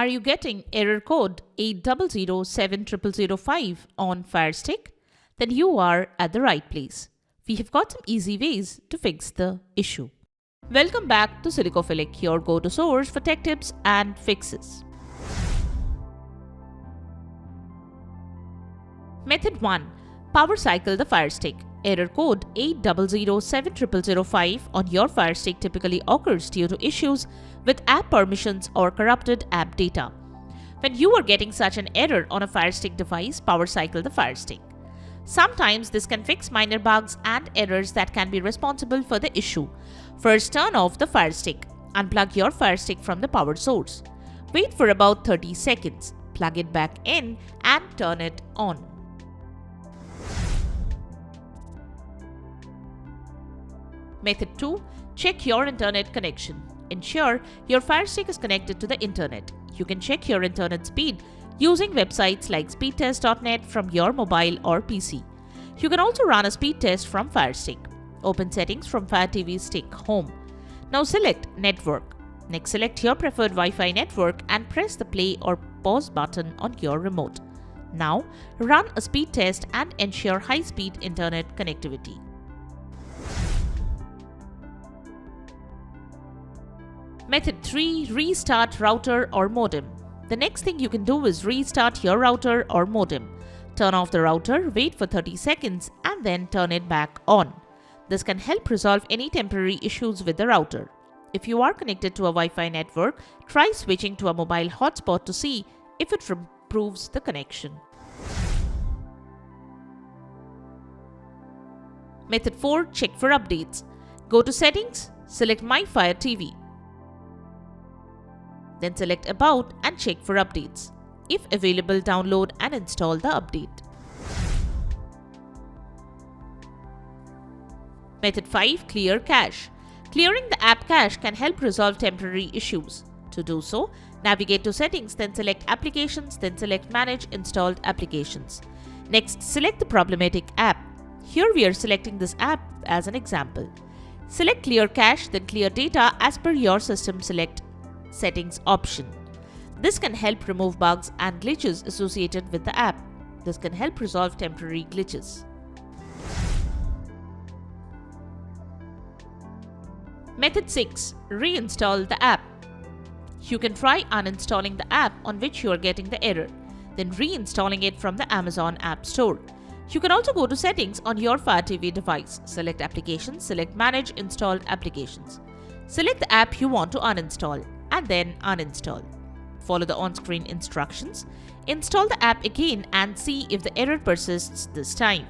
Are you getting error code 8007005 on Fire Stick? Then you are at the right place. We have got some easy ways to fix the issue. Welcome back to Silicophilic, your go-to source for tech tips and fixes. Method 1. Power cycle the Fire Stick. Error code 8007005 on your Fire Stick typically occurs due to issues with app permissions or corrupted app data. When you are getting such an error on a Fire Stick device, power cycle the Fire Stick. Sometimes this can fix minor bugs and errors that can be responsible for the issue. First, turn off the Fire Stick. Unplug your Fire Stick from the power source. Wait for about 30 seconds. Plug it back in and turn it on. Method 2. Check your internet connection. Ensure your Fire Stick is connected to the internet. You can check your internet speed using websites like speedtest.net from your mobile or PC. You can also run a speed test from Fire Stick. Open settings from Fire TV Stick Home. Now select Network. Next, select your preferred Wi-Fi network and press the play or pause button on your remote. Now run a speed test and ensure high-speed internet connectivity. Method 3. Restart router or modem. The next thing you can do is restart your router or modem. Turn off the router, wait for 30 seconds and then turn it back on. This can help resolve any temporary issues with the router. If you are connected to a Wi-Fi network, try switching to a mobile hotspot to see if it improves the connection. Method 4. Check for updates. Go to Settings, select My Fire TV. Then select About and check for updates. If available, download and install the update. Method 5. Clear cache. Clearing the app cache can help resolve temporary issues. To do so, navigate to Settings, then select Applications, then select Manage Installed Applications. Next, select the problematic app. Here we are selecting this app as an example. Select Clear Cache, then Clear Data as per your system select Settings option. This can help remove bugs and glitches associated with the app. This can help resolve temporary glitches. Method 6. Reinstall the app. You can try uninstalling the app on which you are getting the error, then reinstalling it from the Amazon App Store. You can also go to Settings on your Fire TV device. Select Applications, select Manage Installed Applications. Select the app you want to uninstall and then uninstall. Follow the on-screen instructions. Install the app again and see if the error persists this time.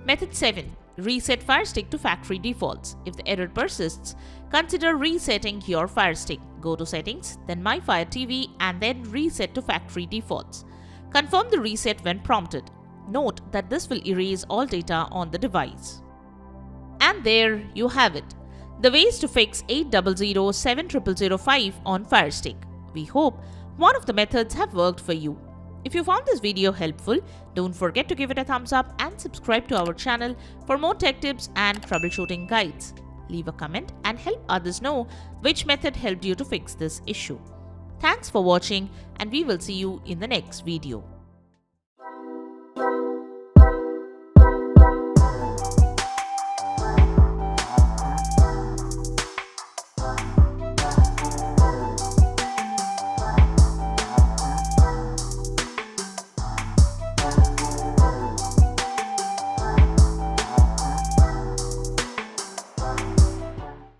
Method 7. Reset Fire Stick to factory defaults. If the error persists, consider resetting your Fire Stick. Go to Settings, then My Fire TV and then Reset to factory defaults. Confirm the reset when prompted. Note that this will erase all data on the device. And there you have it. The ways to fix 8007005 on Fire Stick. We hope one of the methods have worked for you. If you found this video helpful, don't forget to give it a thumbs up and subscribe to our channel for more tech tips and troubleshooting guides. Leave a comment and help others know which method helped you to fix this issue. Thanks for watching and we will see you in the next video.